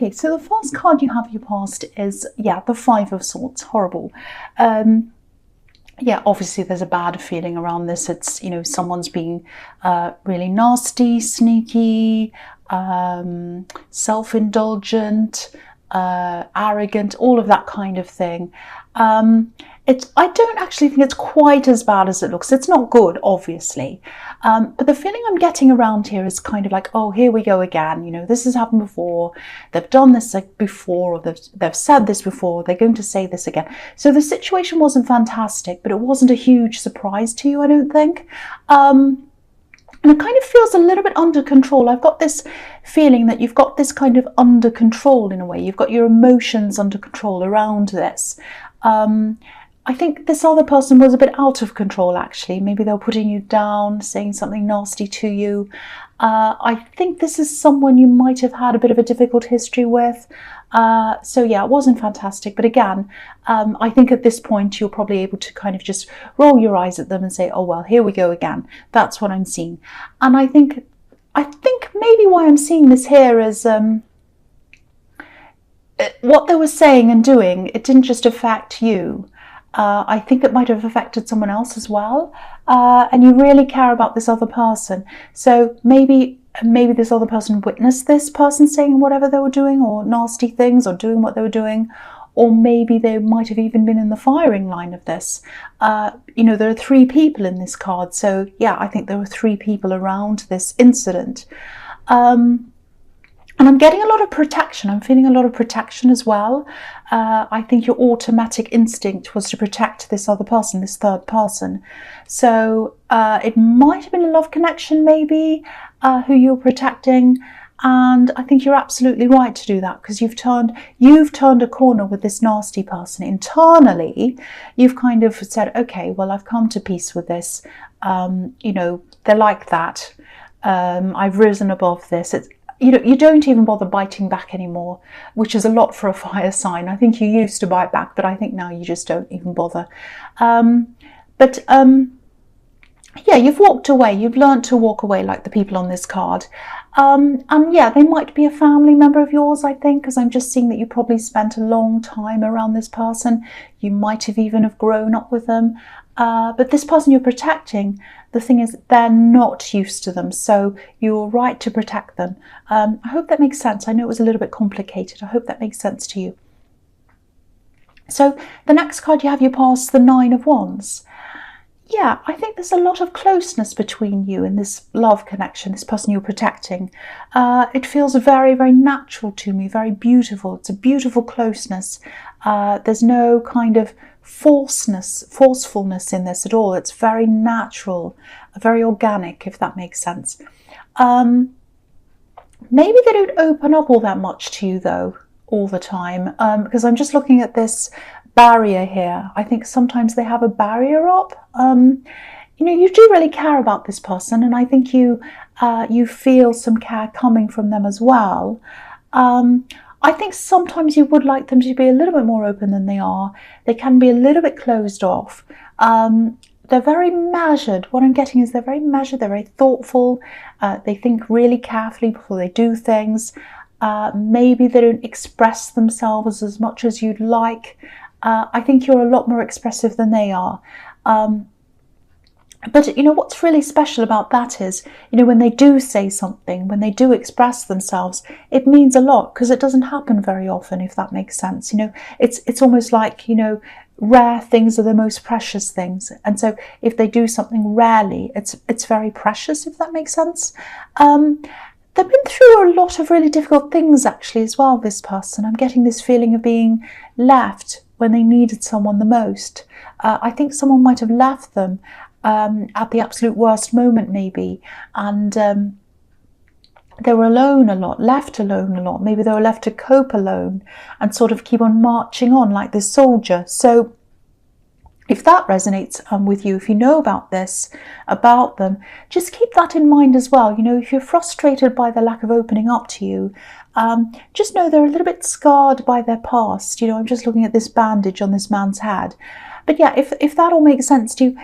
Okay, so the first card you have your past is, yeah, the Five of Swords. Horrible. Yeah, obviously there's a bad feeling around this. It's, you know, someone's being really nasty, sneaky, self-indulgent, arrogant, all of that kind of thing. I don't actually think it's quite as bad as it looks. It's not good, obviously. But the feeling I'm getting around here is kind of like, oh, here we go again. You know, this has happened before. They've done this before, or they've said this before. They're going to say this again. So the situation wasn't fantastic, but it wasn't a huge surprise to you, I don't think. And it kind of feels a little bit under control. I've got this feeling that you've got this kind of under control in a way. You've got your emotions under control around this. I think this other person was a bit out of control, actually. Maybe they were putting you down, saying something nasty to you. I think this is someone you might have had a bit of a difficult history with. So yeah, it wasn't fantastic. But again, I think at this point, you're probably able to kind of just roll your eyes at them and say, oh, well, here we go again. That's what I'm seeing. And I think maybe why I'm seeing this here is what they were saying and doing, it didn't just affect you. I think it might have affected someone else as well, and you really care about this other person. So maybe this other person witnessed this person saying whatever they were doing, or nasty things, or doing what they were doing, or maybe they might have even been in the firing line of this. You know, there are 3 people in this card, so yeah, I think there were 3 people around this incident. And I'm getting a lot of protection. I'm feeling a lot of protection as well. I think your automatic instinct was to protect this other person, this third person. So it might have been a love connection, maybe, who you're protecting. And I think you're absolutely right to do that, because you've turned a corner with this nasty person. Internally, you've kind of said, okay, well, I've come to peace with this. You know, they're like that. I've risen above this. You don't even bother biting back anymore, which is a lot for a fire sign. I think you used to bite back, but I think now you just don't even bother. Yeah, you've walked away. You've learned to walk away like the people on this card. And yeah, they might be a family member of yours, I think, because I'm just seeing that you probably spent a long time around this person. You might have even have grown up with them. But this person you're protecting, the thing is, they're not used to them, so you're right to protect them. I hope that makes sense. I know it was a little bit complicated. I hope that makes sense to you. So the next card you have your past, the Nine of Wands. Yeah, I think there's a lot of closeness between you and this love connection, this person you're protecting. It feels very, very natural to me, very beautiful. It's a beautiful closeness. There's no kind of forcefulness in this at all. It's very natural, very organic, if that makes sense. Maybe they don't open up all that much to you, though, all the time, because I'm just looking at this barrier here. I think sometimes they have a barrier up. You know, you do really care about this person, and I think you feel some care coming from them as well. I think sometimes you would like them to be a little bit more open than they are. They can be a little bit closed off. They're very measured. What I'm getting is they're very measured, they're very thoughtful. They think really carefully before they do things. Maybe they don't express themselves as much as you'd like. I think you're a lot more expressive than they are. But, you know, what's really special about that is, you know, when they do say something, when they do express themselves, it means a lot, because it doesn't happen very often, if that makes sense. You know, it's almost like, you know, rare things are the most precious things. And so if they do something rarely, it's very precious, if that makes sense. They've been through a lot of really difficult things, actually, as well, this person. I'm getting this feeling of being left when they needed someone the most. I think someone might have left them at the absolute worst moment, maybe, and they were alone a lot, left alone a lot. Maybe they were left to cope alone and sort of keep on marching on like this soldier. So if that resonates with you, if you know about this, about them, just keep that in mind as well. You know, if you're frustrated by the lack of opening up to you, just know they're a little bit scarred by their past. You know, I'm just looking at this bandage on this man's head. But yeah, if that all makes sense to you,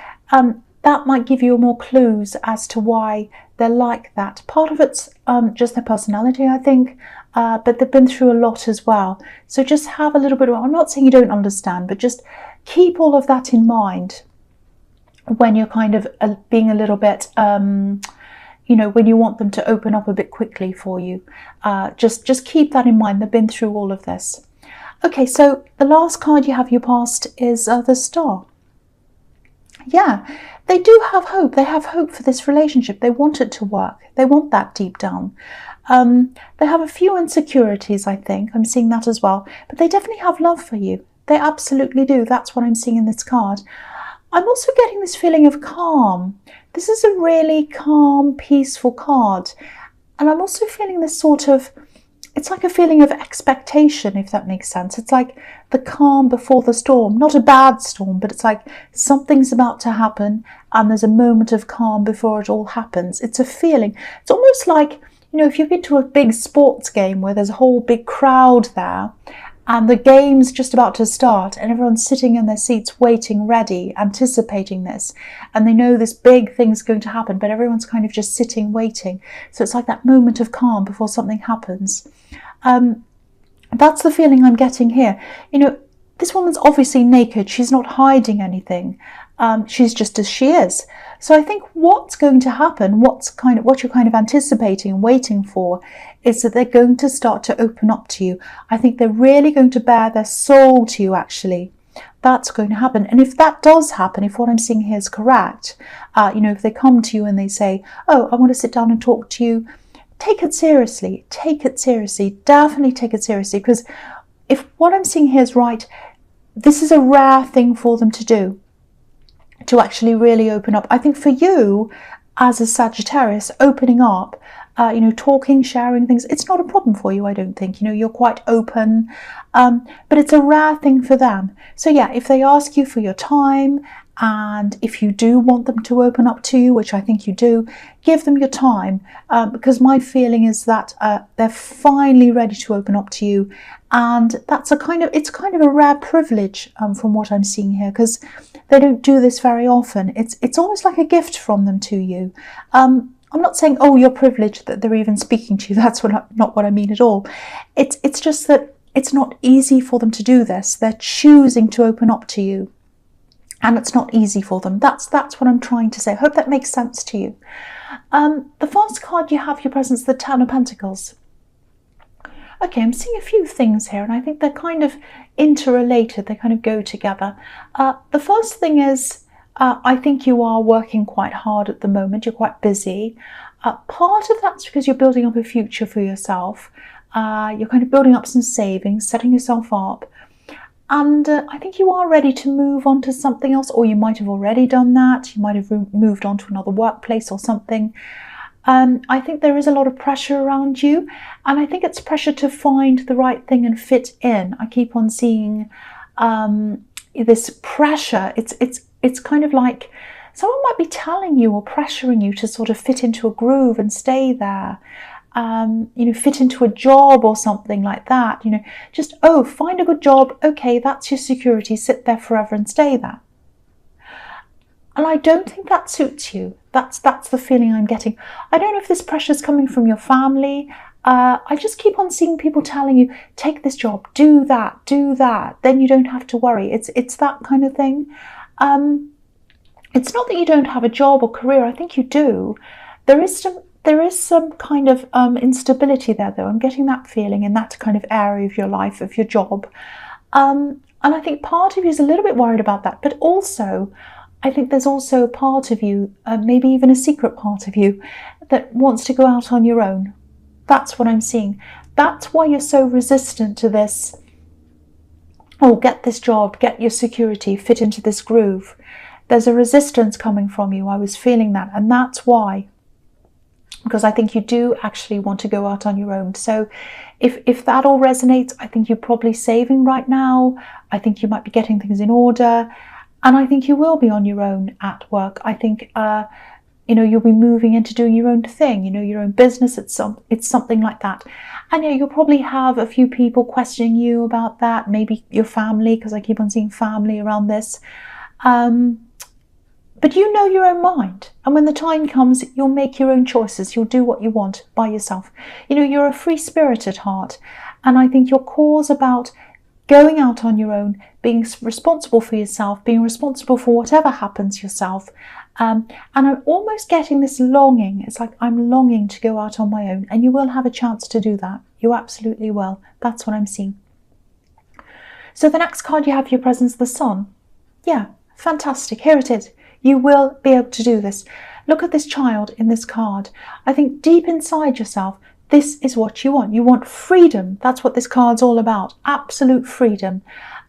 that might give you more clues as to why they're like that. Part of it's just their personality, I think, but they've been through a lot as well. So just have a little bit of, I'm not saying you don't understand, but just keep all of that in mind when you're kind of being a little bit, you know, when you want them to open up a bit quickly for you. Just keep that in mind. They've been through all of this. Okay, so the last card you have your past is the Star. Yeah, they do have hope. They have hope for this relationship. They want it to work. They want that deep down. They have a few insecurities, I think. I'm seeing that as well. But they definitely have love for you. They absolutely do. That's what I'm seeing in this card. I'm also getting this feeling of calm. This is a really calm, peaceful card. And I'm also feeling this sort of, it's like a feeling of expectation, if that makes sense. It's like the calm before the storm. Not a bad storm, but it's like something's about to happen and there's a moment of calm before it all happens. It's a feeling. It's almost like, you know, if you've been to a big sports game where there's a whole big crowd there and the game's just about to start and everyone's sitting in their seats waiting, ready, anticipating this. And they know this big thing's going to happen, but everyone's kind of just sitting, waiting. So it's like that moment of calm before something happens. That's the feeling I'm getting here. You know, this woman's obviously naked. She's not hiding anything. She's just as she is. So I think what's going to happen, what you're kind of anticipating and waiting for, is that they're going to start to open up to you. I think they're really going to bare their soul to you, actually. That's going to happen. And if that does happen, if what I'm seeing here is correct, you know, if they come to you and they say, oh, I want to sit down and talk to you, take it seriously. Take it seriously. Definitely take it seriously. Because if what I'm seeing here is right, this is a rare thing for them to do, to actually really open up. I think for you, as a Sagittarius, opening up, you know, talking, sharing things, it's not a problem for you, I don't think. You know, you're quite open, but it's a rare thing for them. So yeah, if they ask you for your time, and if you do want them to open up to you, which I think you do, give them your time, because my feeling is that they're finally ready to open up to you. And that's it's kind of a rare privilege from what I'm seeing here, because they don't do this very often. It's almost like a gift from them to you. I'm not saying, oh, you're privileged that they're even speaking to you. That's not what I mean at all. It's just that it's not easy for them to do this. They're choosing to open up to you, and it's not easy for them. That's what I'm trying to say. I hope that makes sense to you. The first card you have your presence, the Ten of Pentacles. Okay, I'm seeing a few things here, and I think they're kind of interrelated. They kind of go together. The first thing is, I think you are working quite hard at the moment. You're quite busy. Part of that's because you're building up a future for yourself. You're kind of building up some savings, setting yourself up. And I think you are ready to move on to something else, or you might have already done that. You might have moved on to another workplace or something. I think there is a lot of pressure around you, and I think it's pressure to find the right thing and fit in. I keep on seeing this pressure. It's kind of like someone might be telling you or pressuring you to sort of fit into a groove and stay there. You know, fit into a job or something like that. You know, just, oh, find a good job. Okay, that's your security. Sit there forever and stay there. And I don't think that suits you. That's the feeling I'm getting. I don't know if this pressure is coming from your family. I just keep on seeing people telling you, take this job, do that, then you don't have to worry. It's that kind of thing. It's not that you don't have a job or career. I think you do. There is some kind of instability there, though. I'm getting that feeling in that kind of area of your life, of your job. And I think part of you is a little bit worried about that. But also, I think there's also a part of you, maybe even a secret part of you, that wants to go out on your own. That's what I'm seeing. That's why you're so resistant to this. Oh, get this job, get your security, fit into this groove. There's a resistance coming from you. I was feeling that. And that's why. Because I think you do actually want to go out on your own. So if that all resonates, I think you're probably saving right now. I think you might be getting things in order. And I think you will be on your own at work. I think, you know, you'll be moving into doing your own thing, you know, your own business. It's something like that. And yeah, you'll probably have a few people questioning you about that. Maybe your family, because I keep on seeing family around this. But you know your own mind. And when the time comes, you'll make your own choices. You'll do what you want by yourself. You know, you're a free spirit at heart. And I think your cause about going out on your own, being responsible for yourself, being responsible for whatever happens yourself. And I'm almost getting this longing. It's like I'm longing to go out on my own. And you will have a chance to do that. You absolutely will. That's what I'm seeing. So the next card you have for your presence, the Sun. Yeah, fantastic. Here it is. You will be able to do this. Look at this child in this card. I think deep inside yourself, this is what you want. You want freedom. That's what this card's all about. Absolute freedom.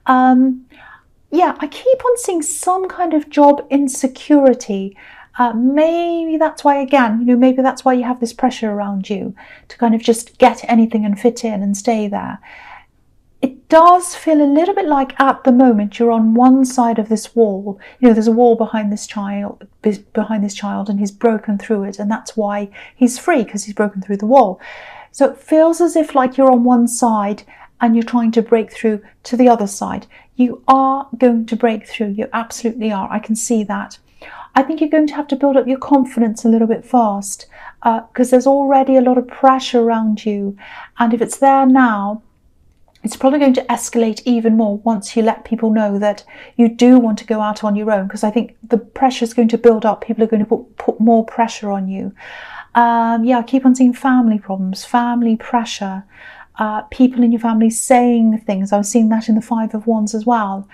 Yeah, I keep on seeing some kind of job insecurity. Maybe that's why, again, maybe that's why you have this pressure around you to kind of just get anything and fit in and stay there. It does feel a little bit like at the moment you're on one side of this wall. There's a wall behind this child, and he's broken through it, and that's why he's free, because he's broken through the wall. So it feels as if like you're on one side and you're trying to break through to the other side. You are going to break through. You absolutely are. I can see that. I think you're going to have to build up your confidence a little bit fast, because there's already a lot of pressure around you, and if it's there now, it's probably going to escalate even more once you let people know that you do want to go out on your own, because I think the pressure is going to build up. People are going to put more pressure on you. Yeah, I keep on seeing family problems, family pressure, people in your family saying things. I was seeing that in the Five of Wands as well.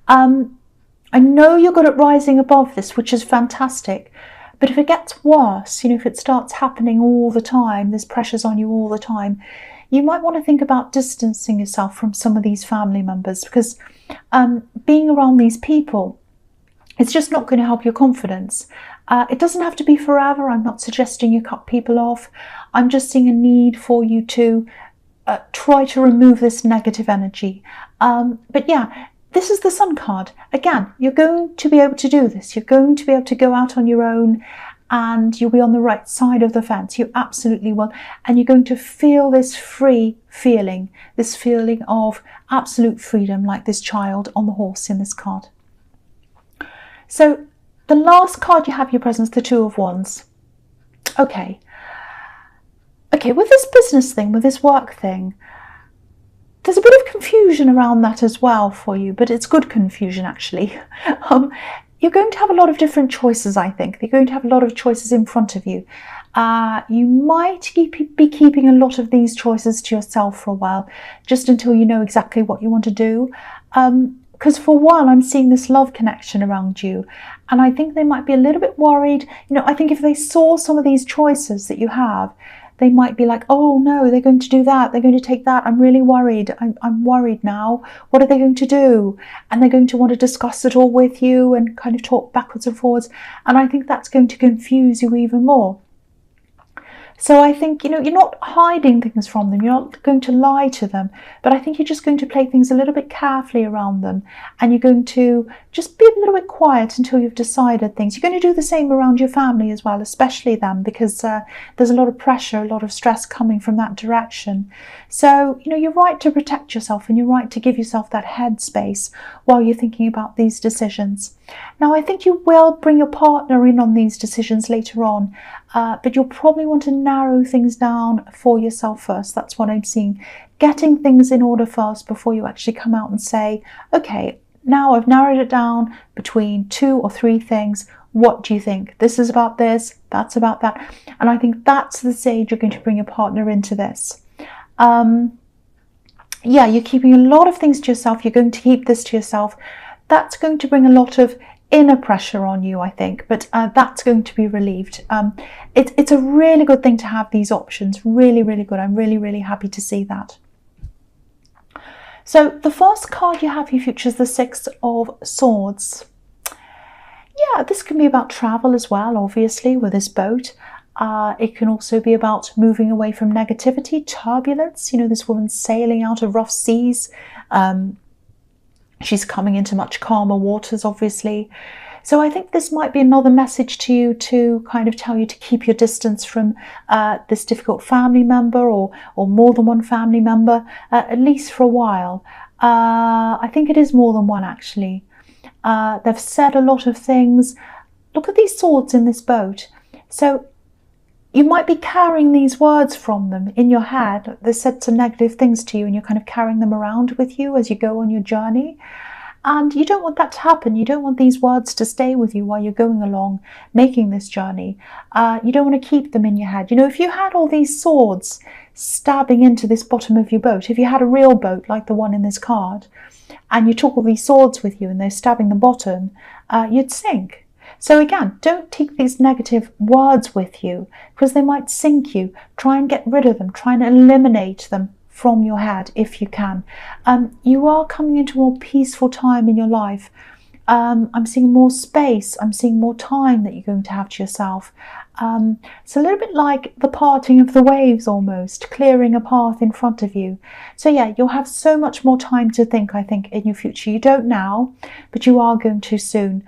I know you're good at rising above this, which is fantastic. But if it gets worse, if it starts happening all the time, there's pressures on you all the time, you might want to think about distancing yourself from some of these family members, because being around these people, it's just not going to help your confidence. It doesn't have to be forever. I'm not suggesting you cut people off. I'm just seeing a need for you to try to remove this negative energy. But yeah, this is the Sun card. Again, you're going to be able to do this. You're going to be able to go out on your own, and you'll be on the right side of the fence. You absolutely will. And you're going to feel this free feeling, this feeling of absolute freedom, like this child on the horse in this card. So the last card you have in your presence, the Two of Wands. Okay, with this business thing, with this work thing, there's a bit of confusion around that as well for you, but it's good confusion actually. You're going to have a lot of different choices, I think. You're going to have a lot of choices in front of you. You might be keeping a lot of these choices to yourself for a while, just until you know exactly what you want to do. Because for a while I'm seeing this love connection around you, and I think they might be a little bit worried. I think if they saw some of these choices that you have, they might be like, oh no, they're going to do that, they're going to take that, I'm really worried, I'm worried now, what are they going to do? And they're going to want to discuss it all with you and kind of talk backwards and forwards, and I think that's going to confuse you even more. So I think, you're not hiding things from them, you're not going to lie to them, but I think you're just going to play things a little bit carefully around them, and you're going to just be a little bit quiet until you've decided things. You're going to do the same around your family as well, especially them, because there's a lot of pressure, a lot of stress coming from that direction. So, you're right to protect yourself, and you're right to give yourself that headspace while you're thinking about these decisions. Now, I think you will bring your partner in on these decisions later on, but you'll probably want to narrow things down for yourself first. That's what I'm seeing. Getting things in order first before you actually come out and say, okay, now I've narrowed it down between 2 or 3 things. What do you think? This is about this, that's about that. And I think that's the stage you're going to bring your partner into this. Yeah, you're keeping a lot of things to yourself. You're going to keep this to yourself. That's going to bring a lot of inner pressure on you, I think, but that's going to be relieved. It's a really good thing to have these options. Really, really good. I'm really, really happy to see that. So the first card you have for your future is the Six of Swords. Yeah, this can be about travel as well, obviously, with this boat. It can also be about moving away from negativity, turbulence. This woman's sailing out of rough seas. She's coming into much calmer waters, obviously. So I think this might be another message to you to kind of tell you to keep your distance from this difficult family member, or more than one family member, at least for a while. I think it is more than one, actually. They've said a lot of things. look at these swords in this boat. So you might be carrying these words from them in your head. They said some negative things to you and you're kind of carrying them around with you as you go on your journey. And you don't want that to happen. You don't want these words to stay with you while you're going along making this journey. You don't want to keep them in your head. You know, if you had all these swords stabbing into this bottom of your boat, if you had a real boat like the one in this card, and you took all these swords with you and they're stabbing the bottom, you'd sink. So again, don't take these negative words with you because they might sink you. Try and get rid of them. Try and eliminate them from your head if you can. You are coming into a more peaceful time in your life. I'm seeing more space. I'm seeing more time that you're going to have to yourself. It's a little bit like the parting of the waves almost, clearing a path in front of you. So yeah, you'll have so much more time to think, I think, in your future. You don't now, but you are going to soon.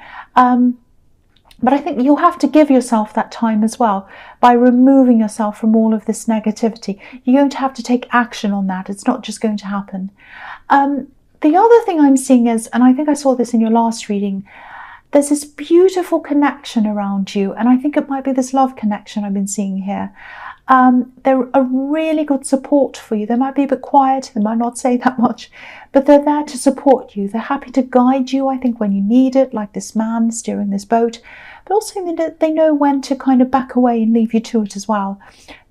But I think you'll have to give yourself that time as well by removing yourself from all of this negativity. You're going to have to take action on that. It's not just going to happen. The other thing I'm seeing is, and I think I saw this in your last reading, there's this beautiful connection around you. And I think it might be this love connection I've been seeing here. They're a really good support for you. They might be a bit quiet, they might not say that much, but they're there to support you. They're happy to guide you, I think, when you need it, like this man steering this boat. But also they know when to kind of back away and leave you to it as well.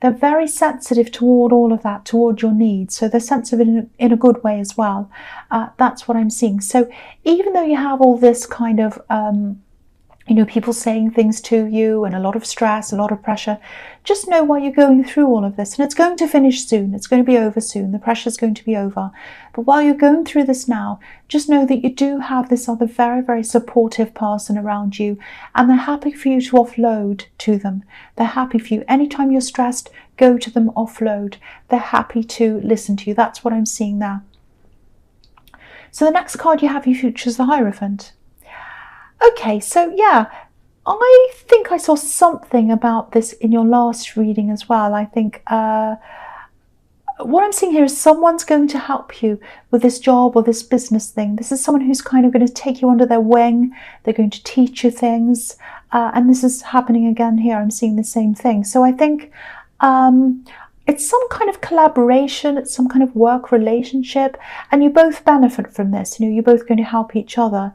They're very sensitive toward all of that, toward your needs. So they're sensitive in a good way as well. That's what I'm seeing. So even though you have all this kind of people saying things to you and a lot of stress, a lot of pressure, just know while you're going through all of this, and it's going to finish soon, it's going to be over soon, the pressure's going to be over. But while you're going through this now, just know that you do have this other very, very supportive person around you, and they're happy for you to offload to them. They're happy for you. Anytime you're stressed, go to them, offload. They're happy to listen to you. That's what I'm seeing there. So the next card you have in your future is the Hierophant. Okay, so yeah, I think I saw something about this in your last reading as well. I think what I'm seeing here is someone's going to help you with this job or this business thing. This is someone who's kind of going to take you under their wing. They're going to teach you things. And this is happening again here. I'm seeing the same thing. So I think it's some kind of collaboration. It's some kind of work relationship. And you both benefit from this. You know, you're both going to help each other.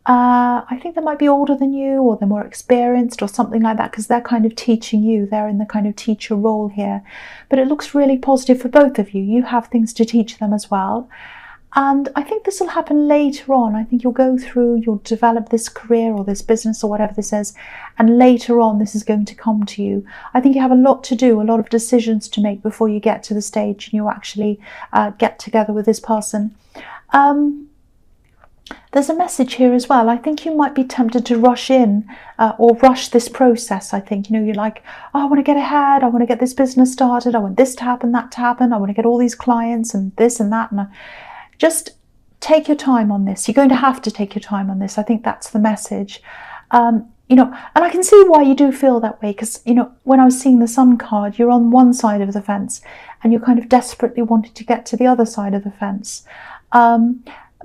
I think they might be older than you, or they're more experienced or something like that, because they're kind of teaching you. They're in the kind of teacher role here. But it looks really positive for both of you. You have things to teach them as well. And I think this will happen later on. I think you'll go through, you'll develop this career or this business or whatever this is, and later on this is going to come to you. I think you have a lot to do, a lot of decisions to make before you get to the stage and you actually get together with this person. There's a message here as well. I think you might be tempted to rush in or rush this process. I think, you're like, oh, I want to get ahead. I want to get this business started. I want this to happen, that to happen. I want to get all these clients and this and that. And just take your time on this. You're going to have to take your time on this. I think that's the message. And I can see why you do feel that way, because, when I was seeing the Sun card, you're on one side of the fence and you're kind of desperately wanting to get to the other side of the fence.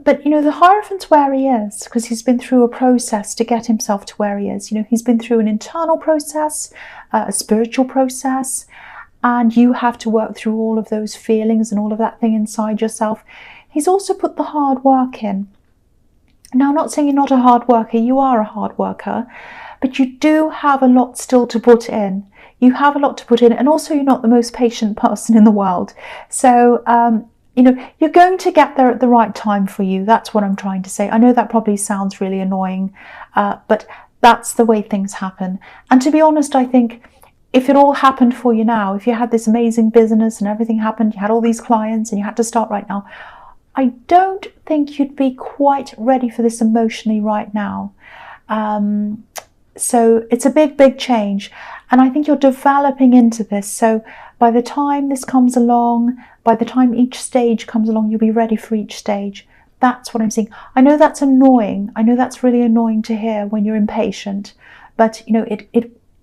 But, the Hierophant's where he is because he's been through a process to get himself to where he is. He's been through an internal process, a spiritual process, and you have to work through all of those feelings and all of that thing inside yourself. He's also put the hard work in. Now, I'm not saying you're not a hard worker. You are a hard worker, but you do have a lot still to put in. You have a lot to put in, and also you're not the most patient person in the world. So, you're going to get there at the right time for you. That's what I'm trying to say. I know that probably sounds really annoying, but that's the way things happen. And to be honest, I think if it all happened for you now, if you had this amazing business and everything happened, you had all these clients and you had to start right now, I don't think you'd be quite ready for this emotionally right now. So it's a big, big change. And I think you're developing into this. So by the time this comes along, by the time each stage comes along, you'll be ready for each stage. That's what I'm seeing. I know that's annoying. I know that's really annoying to hear when you're impatient. But,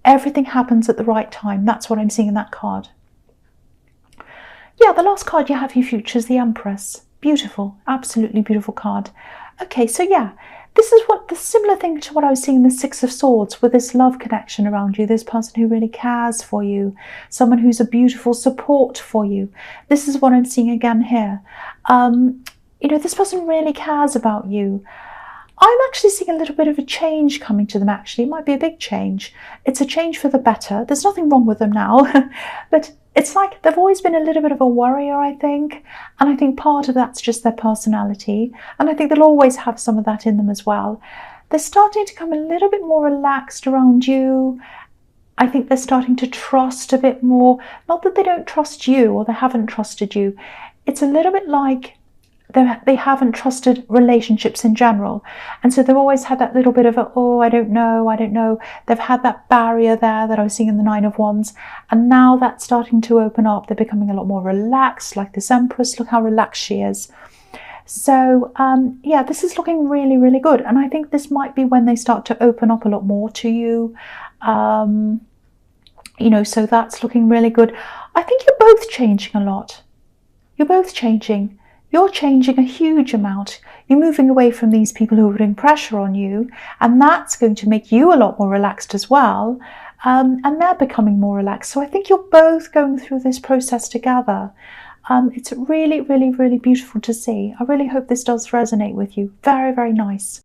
everything happens at the right time. That's what I'm seeing in that card. Yeah, the last card you have in your future is the Empress. Beautiful. Absolutely beautiful card. Okay, so yeah, this is what the similar thing to what I was seeing in the Six of Swords, with this love connection around you, this person who really cares for you, someone who's a beautiful support for you. This is what I'm seeing again here. You know, this person really cares about you. I'm actually seeing a little bit of a change coming to them, actually. It might be a big change. It's a change for the better. There's nothing wrong with them now, but it's like they've always been a little bit of a worrier, I think. And I think part of that's just their personality. And I think they'll always have some of that in them as well. They're starting to come a little bit more relaxed around you. I think they're starting to trust a bit more. Not that they don't trust you or they haven't trusted you. It's a little bit like they haven't trusted relationships in general, and so they've always had that little bit of a, oh, I don't know. They've had that barrier there that I was seeing in the Nine of Wands, and now that's starting to open up. They're becoming a lot more relaxed, like this Empress. Look how relaxed she is. So yeah, this is looking really, really good, and I think this might be when they start to open up a lot more to you. You know, so that's looking really good. I think you're both changing a lot. You're both changing. You're changing a huge amount. You're moving away from these people who are putting pressure on you, and that's going to make you a lot more relaxed as well. And they're becoming more relaxed. So I think you're both going through this process together. It's really, really, really beautiful to see. I really hope this does resonate with you. Very, very nice.